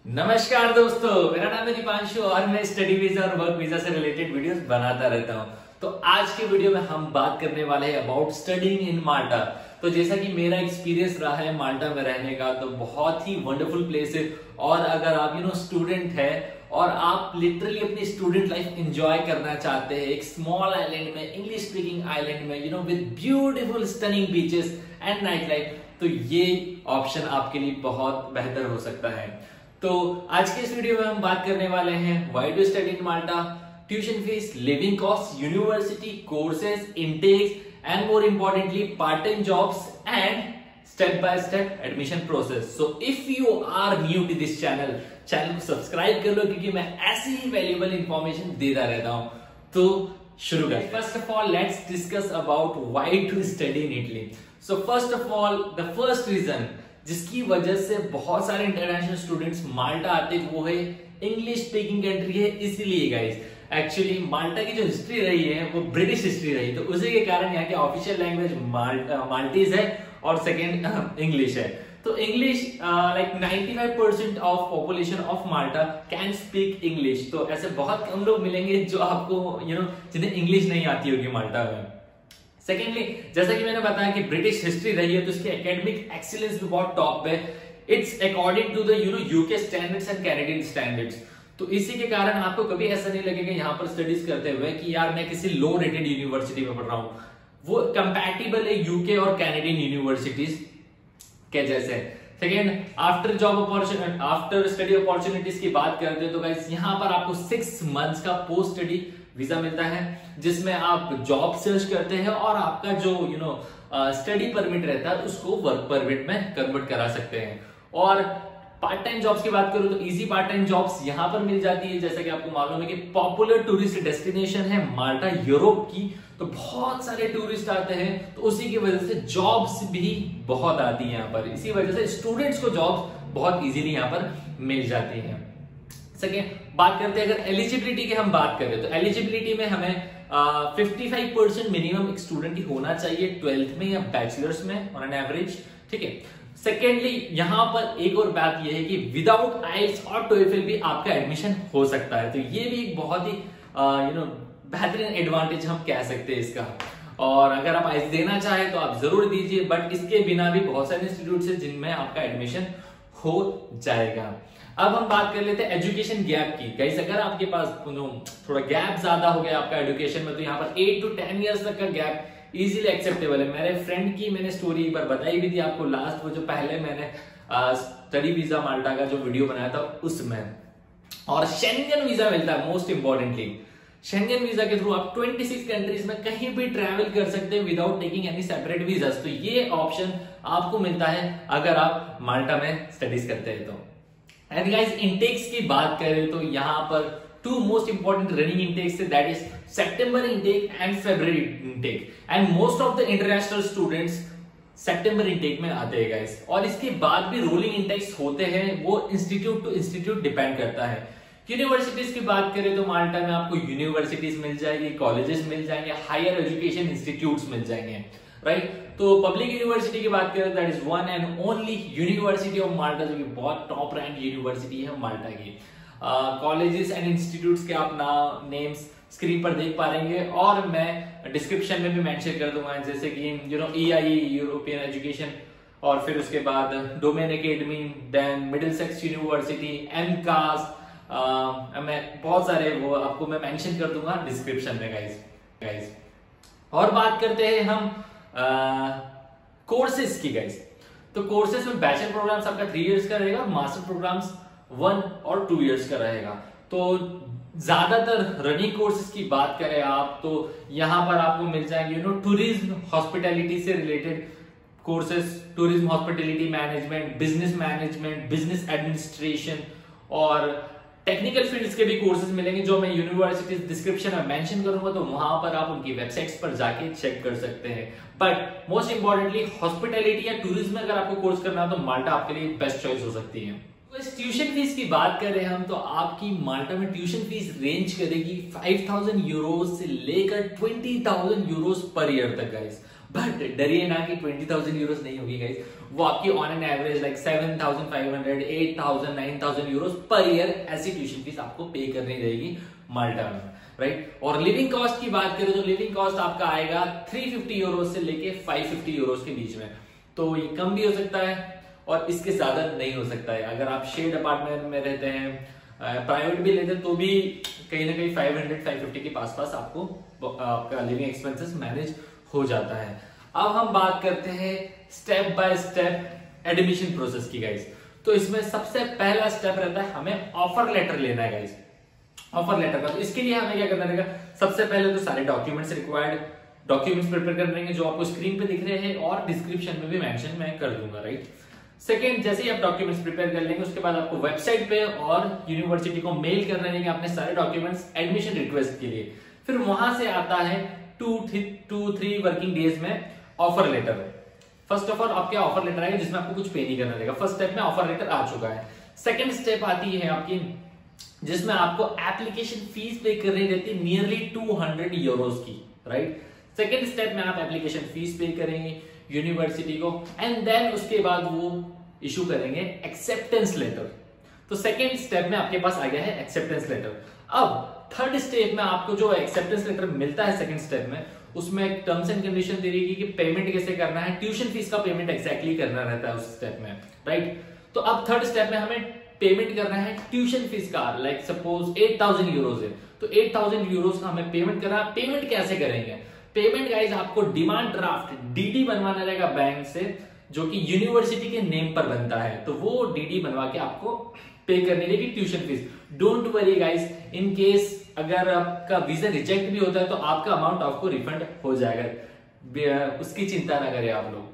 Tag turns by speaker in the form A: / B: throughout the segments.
A: नमस्कार दोस्तों, मेरा नाम है दीपांशु और मैं स्टडी वीजा और वर्क वीजा से रिलेटेड वीडियोस बनाता रहता हूं। तो आज के वीडियो में हम बात करने वाले हैं अबाउट स्टडीइंग इन माल्टा। तो जैसा कि मेरा एक्सपीरियंस रहा है माल्टा में रहने का, तो बहुत ही वंडरफुल प्लेस है। और अगर आप स्टूडेंट है और आप लिटरली अपनी स्टूडेंट लाइफ एंजॉय करना चाहते हैं एक स्मॉल आइलैंड में, इंग्लिश स्पीकिंग आइलैंड में, with beautiful stunning beaches and night life, तो ये ऑप्शन आपके लिए बहुत बेहतर हो सकता है। तो आज के इस वीडियो में हम बात करने वाले हैं why to study in Malta, tuition fees, living cost, university courses, intakes and more importantly part time jobs and step by step admission process. So if you are new to this channel को subscribe कर लो, क्योंकि मैं ऐसी ही valuable information देता रहता हूं। तो शुरू करते हैं। First of all let's discuss about why to study in Italy. So first of all the first reason जिसकी वजह से बहुत सारे इंटरनेशनल स्टूडेंट्स माल्टा आते हैं वो है इंग्लिश स्पीकिंग कंट्री है। इसीलिए गाइस एक्चुअली माल्टा की जो हिस्ट्री रही है वो ब्रिटिश हिस्ट्री रही, तो उसी के कारण यहाँ की ऑफिशियल लैंग्वेज माल्टीज है और सेकेंड इंग्लिश है। तो English like 95% of population of Malta can speak English. तो ऐसे बहुत कम लोग मिलेंगे जो आपको जिन्हें इंग्लिश नहीं आती होगी माल्टा में। सेकेंडली, जैसा कि मैंने बताया कि ब्रिटिश हिस्ट्री रही है, तो इसकी एकेडमिक एक्सीलेंस भी बहुत टॉप है। It's according to the UK standards and Canadian standards. तो इसी के कारण आपको कभी ऐसा नहीं लगेगा यहाँ पर स्टडीज करते हुए कि यार मैं किसी लो रेटेड यूनिवर्सिटी में पढ़ रहा हूँ। वो कंपैटिबल है यूके और कैनेडियन यूनिवर्सिटीज के जैसे। सेकेंड, आफ्टर स्टडी अपॉर्चुनिटीज की बात करते हैं तो गाइस यहाँ पर आपको 6 मंथ्स का पोस्ट स्टडी वीजा मिलता है, जिसमें आप जॉब सर्च करते हैं और आपका जो स्टडी परमिट रहता है उसको वर्क परमिट में कन्वर्ट करा सकते हैं। और पार्ट टाइम जॉब्स की बात करूं तो इजी पार्ट टाइम जॉब्स यहां पर मिल जाती है। जैसा कि आपको मालूम है कि पॉपुलर टूरिस्ट डेस्टिनेशन है माल्टा यूरोप की, तो बहुत सारे टूरिस्ट आते हैं, तो उसी की वजह से जॉब्स भी बहुत आती है यहाँ पर। इसी वजह से स्टूडेंट्स को जॉब्स बहुत इजीली यहाँ पर मिल जाती है। सेकेंड, बात करते हैं अगर एलिजिबिलिटी की हम बात करें तो एलिजिबिलिटी में हमें 55% मिनिमम एक स्टूडेंट की होना चाहिए 12th में या बैचलर्स में ऑन एन एवरेज। ठीक है। सेकेंडली, यहां पर एक और बात यह है कि विदाउट आइल्स और टोएफल भी आपका एडमिशन हो सकता है। तो ये भी एक बहुत ही बेहतरीन एडवांटेज हम कह सकते हैं इसका। और अगर आप आइल्स देना चाहें तो आप जरूर दीजिए, बट इसके बिना भी बहुत सारे इंस्टीट्यूट है जिनमें आपका एडमिशन हो जाएगा। अब हम बात कर लेते हैं एजुकेशन गैप की। गाइस अगर आपके पास थोड़ा गैप ज्यादा हो गया आपका एजुकेशन में, तो यहाँ पर 8 to 10 इयर्स तक का गैप इजीली एक्सेप्टेबल है। मेरे फ्रेंड की मैंने स्टोरी एक बार बताई भी थी आपको लास्ट, वो जो पहले मैंने स्टडी वीजा माल्टा का जो वीडियो बनाया था उसमें। और शेंगन वीजा मिलता है मोस्ट इंपॉर्टेंटली। शेंगन वीजा के थ्रू आप 26 कंट्रीज में कहीं भी ट्रैवल कर सकते हैं without taking any separate visas. तो ये ऑप्शन आपको मिलता है अगर आप माल्टा में स्टडीज करते हैं तो। एंड गाइस इनटेक्स की बात करें तो यहाँ पर 2 मोस्ट इंपॉर्टेंट रनिंग इनटेक्स है, that is September intake and February intake. And most of the international students September intake में आते हैं गाइस। और इसके बाद भी रोलिंग इनटेक्स होते हैं, वो इंस्टीट्यूट टू इंस्टीट्यूट डिपेंड करता है। यूनिवर्सिटीज की बात करें तो माल्टा में आपको यूनिवर्सिटीज मिल जाएगी, कॉलेजेस मिल जाएंगे, हायर एजुकेशन इंस्टीट्यूट्स मिल जाएंगे, राइट। तो पब्लिक यूनिवर्सिटी की बात करें that is one and only university of माल्टा, जो कि बहुत टॉप रैंक यूनिवर्सिटी है माल्टा की। कॉलेजेस एंड इंस्टीट्यूट्स के आप नेम्स स्क्रीन पर देख पा रहे हैं और मैं डिस्क्रिप्शन में भी मेंशन कर दूंगा, जैसे कि EIE यूरोपियन एजुकेशन, और फिर उसके बाद domain academy, then Middlesex university, एमकास, मैं बहुत सारे वो आपको मैं मेंशन कर दूंगा डिस्क्रिप्शन में गाइस। और बात करते हैं हम कोर्सेज की गाइस। तो कोर्सेज में बैचलर प्रोग्राम्स आपका 3 इयर्स का रहेगा, मास्टर प्रोग्राम्स 1 और 2 इयर्स का रहेगा। तो ज्यादातर रनिंग कोर्सेज की बात करें आप तो यहाँ पर आपको मिल जाएंगे टूरिज्म हॉस्पिटैलिटी से related courses, tourism hospitality management, business administration और टेक्निकल फील्ड्स के भी कोर्सेज मिलेंगे, जो मैं यूनिवर्सिटीज डिस्क्रिप्शन में मेंशन करूंगा, तो वहां पर आप उनकी वेबसाइट्स पर जाके चेक कर सकते हैं। बट मोस्ट इंपॉर्टेंटली हॉस्पिटैलिटी या टूरिज्म में अगर आपको कोर्स करना है तो माल्टा आपके लिए बेस्ट चॉइस हो सकती है। तो इस ट्यूशन फीस की बात करें हम तो आपकी माल्टा में ट्यूशन फीस रेंज करेगी 5,000 यूरोज से लेकर 20,000 यूरोज पर ईयर तक गाइस। बट डरिए ना कि 20,000 यूरोस नहीं होगी गाइस, वो आपकी on an average like 7,500, 8,000, 9,000 Euros per year ऐसी ट्यूशन फीस आपको पे करनी रहेगी माल्टा में, राइट। और लिविंग कॉस्ट की बात करें तो लिविंग कॉस्ट आपका आएगा 350 यूरोस से लेके 550 यूरोस के बीच में। तो ये कम भी हो सकता है और इसके ज्यादा नहीं हो सकता है। अगर आप शेड अपार्टमेंट में रहते हैं, प्राइवेट भी लेते हैं, तो भी कहीं ना कहीं 500-550 के पास आपको आपका लिविंग एक्सपेंसेस मैनेज हो जाता है। अब हम बात करते हैं step by step admission process की गाइस। तो इसमें सबसे पहला स्टेप रहता है हमें ऑफर लेटर लेना है गाइस। ऑफर लेटर का तो इसके लिए हमें क्या करना रहेगा, सबसे पहले तो सारे डॉक्यूमेंट्स रिक्वायर्ड डॉक्यूमेंट्स प्रिपेयर करने रहेंगे जो आपको स्क्रीन पे दिख रहे हैं और डिस्क्रिप्शन में भी मेंशन मैं कर दूंगा, राइट। सेकेंड, जैसे ही आप डॉक्यूमेंट्स प्रिपेयर कर लेंगे उसके बाद आपको वेबसाइट पे और यूनिवर्सिटी को मेल करने रहेंगे अपने सारे डॉक्यूमेंट्स एडमिशन रिक्वेस्ट के लिए। फिर वहां से आता है 2-3 वर्किंग डेज में offer letter. First of all आपके ऑफर लेटर आएगा जिसमें आपको कुछ पे नहीं करना रहेगा। फर्स्ट स्टेप में ऑफर लेटर आ चुका है। सेकेंड स्टेप आती है आपकी जिसमें आपको एप्लीकेशन फीस पे करनी रहती है नियरली 200 यूरोस की, राइट। सेकेंड स्टेप में आप एप्लीकेशन फीस पे करेंगे यूनिवर्सिटी को एंड देन उसके बाद वो इशू करेंगे एक्सेप्टेंस लेटर। तो सेकेंड स्टेप में आपके पास आ गया है एक्सेप्टेंस लेटर। अब थर्ड स्टेप में आपको जो एक्सेप्टेंस लेटर मिलता है सेकेंड स्टेप में, उसमें टर्म्स एंड कंडीशन दे रही है कि पेमेंट कैसे करना है, ट्यूशन फीस का पेमेंट एक्जैक्टली करना रहता है उस स्टेप में, राइट। तो अब थर्ड स्टेप में हमें पेमेंट करना है ट्यूशन फीस का, लाइक सपोज 8,000 यूरोस है तो 8,000 यूरोस का हमें पेमेंट करना है। पेमेंट कैसे करेंगे? पेमेंट गाइस आपको डिमांड ड्राफ्ट डीडी बनवाना रहेगा बैंक से, जो कि यूनिवर्सिटी के नेम पर बनता है। तो वो डीडी बनवा के आपको पे करनी रहेगी tuition fees. Don't worry guys, in case अगर आपका वीजा रिजेक्ट भी होता है तो आपका अमाउंट आपको रिफंड हो जाएगा, उसकी चिंता ना करें आप लोग,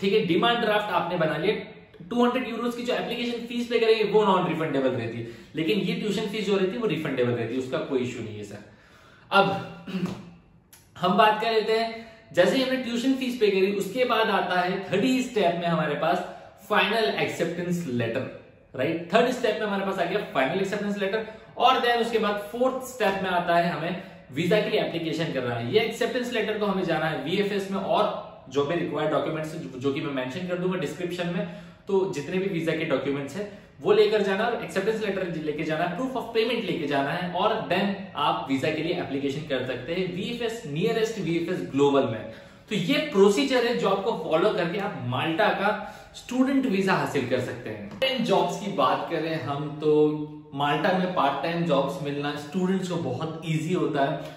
A: ठीक है। डिमांड ड्राफ्ट आपने बना लिया, 200 यूरोस की जो एप्लीकेशन फीस पे करेंगे वो नॉन रिफंडेबल रहती है, लेकिन ये ट्यूशन फीस जो रहती है वो रिफंडेबल रहती है, उसका कोई इश्यू नहीं है सर। अब हम बात कर लेते हैं, जैसे ही हमने ट्यूशन फीस पे करी उसके बाद आता है थर्ड स्टेप में हमारे पास final acceptance letter, right. Third step में हमारे पास आ गया फाइनल एक्सेप्टेंस लेटर और देन उसके बाद फोर्थ स्टेप में आता है हमें वीजा के लिए एप्लीकेशन करना है। ये एक्सेप्टेंस लेटर को हमें जाना है वीएफएस में और जो भी रिक्वायर्ड डॉक्यूमेंट्स जो कि मैं मेंशन कर दूंगा डिस्क्रिप्शन में, तो जितने भी वीजा के डॉक्यूमेंट्स है वो लेकर जाना और एक्सेप्टेंस लेटर लेके जाना है, प्रूफ ऑफ पेमेंट लेके जाना है और देन आप वीजा के लिए एप्लीकेशन कर सकते हैं वीएफएस नियरेस्ट वीएफएस ग्लोबल में। तो ये प्रोसीजर है जो आपको फॉलो करके आप माल्टा का स्टूडेंट वीजा हासिल कर सकते हैं। जॉब्स की बात करें हम तो माल्टा में पार्ट टाइम जॉब्स मिलना स्टूडेंट्स को बहुत इजी होता है,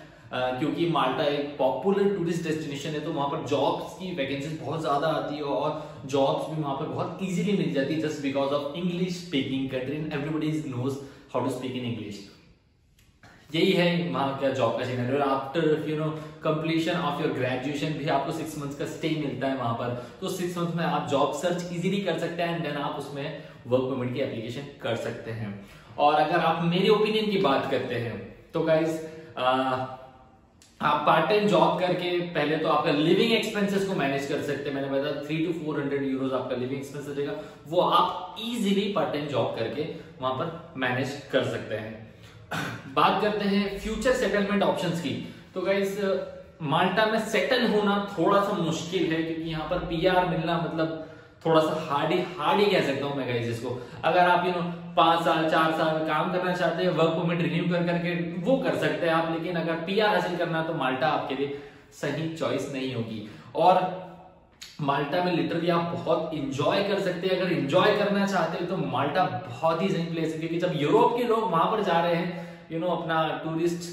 A: क्योंकि माल्टा एक पॉपुलर टूरिस्ट डेस्टिनेशन है, तो वहां पर जॉब्स की वैकेंसीज बहुत ज्यादा आती है और जॉब्स भी वहां पर बहुत इजीली मिल जाती है just because of English speaking country and everybody knows how to speak in English. यही है वहां का जॉब का सिनेरियो। और after completion of your graduation भी आपको 6 मंथ्स का स्टे मिलता है वहां पर, तो 6 मंथ्स में आप जॉब सर्च इजीली कर सकते हैं एंड देन आप उसमें वर्क परमिट की एप्लीकेशन कर सकते हैं। और अगर आप मेरे ओपिनियन की बात करते हैं तो गाइस आप पार्ट टाइम जॉब करके पहले तो आपका लिविंग एक्सपेंसेस को मैनेज कर सकते हैं। मैंने बताया 300 to 400 यूरोस आपका लिविंग एक्सपेंस रहेगा, वो आप इजीली पार्ट टाइम जॉब करके वहां पर मैनेज कर सकते हैं। बात करते हैं फ्यूचर सेटलमेंट ऑप्शंस की, तो गाइस माल्टा में सेटल होना थोड़ा सा मुश्किल है क्योंकि यहाँ पर पीआर मिलना मतलब थोड़ा सा हार्ड ही कह सकता हूं मैं गाइस इसको। अगर आप 5 साल 4 साल काम करना चाहते हैं, वर्क परमिट रिन्यू कर करके वो कर सकते हैं आप, लेकिन अगर पीआर हासिल करना तो माल्टा आपके लिए सही चॉइस नहीं होगी। और माल्टा में लिटरली आप बहुत इंजॉय कर सकते हैं। अगर इंजॉय करना चाहते हैं तो माल्टा बहुत ही सही प्लेस है, क्योंकि जब यूरोप के लोग वहां पर जा रहे हैं अपना tourist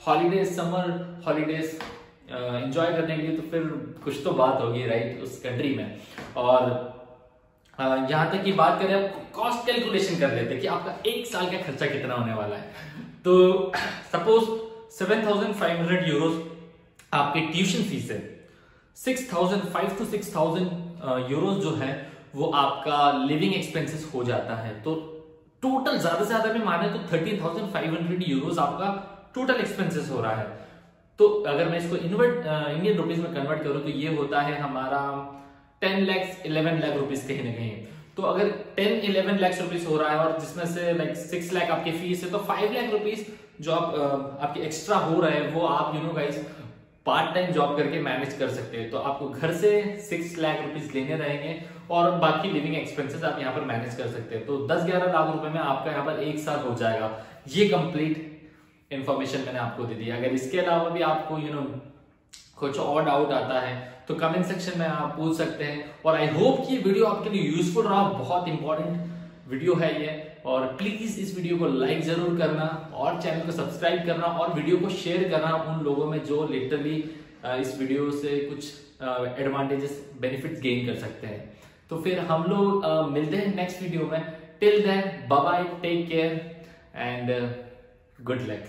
A: holidays summer holidays enjoy करने के लिए, तो फिर कुछ तो बात होगी राइट उस कंट्री में। और यहां तक की बात करें आप कॉस्ट कैलकुलेशन कर लेते हैं कि आपका 1 साल का खर्चा कितना होने वाला है। तो सपोज 7,500 यूरोस आपकी ट्यूशन फीस है, 5,000 to 6,000 यूरोस जो है वो आपका लिविंग एक्सपेंसेस हो जाता है। तो टोटल ज्यादा से ज्यादा भी माने तो 13,500 यूरोस आपका टोटल एक्सपेंसेस हो रहा है। तो अगर मैं इसको इंडियन रुपीज में कन्वर्ट करूं तो ये होता है हमारा 10 लाख 11 लाख रुपीज कहीं ना कहीं। तो अगर 10-11 लाख रुपीज हो रहा है और जिसमें से लाइक 6 लाख आपकी फीस है, तो 5 लाख रुपीज जो आपके एक्स्ट्रा हो रहे हैं वो आप गाइस पार्ट टाइम जॉब करके मैनेज कर सकते हैं। तो आपको घर से 6 लाख रुपीज लेने रहेंगे और बाकी लिविंग एक्सपेंसेस आप यहाँ पर मैनेज कर सकते हैं। तो 10-11 लाख रुपए में आपका यहाँ पर एक साल हो जाएगा। ये कंप्लीट इंफॉर्मेशन मैंने आपको दे दी। अगर इसके अलावा भी आपको कुछ और डाउट आता है तो कमेंट सेक्शन में आप पूछ सकते हैं। और आई होप कि ये वीडियो आपके लिए यूजफुल रहा, बहुत इंपॉर्टेंट वीडियो है ये। और प्लीज इस वीडियो को लाइक जरूर करना और चैनल को सब्सक्राइब करना और वीडियो को शेयर करना उन लोगों में जो लिटरली इस वीडियो से कुछ एडवांटेजेस बेनिफिट्स गेन कर सकते हैं। तो फिर हम लोग मिलते हैं नेक्स्ट वीडियो में। Till then bye bye, take care and good luck.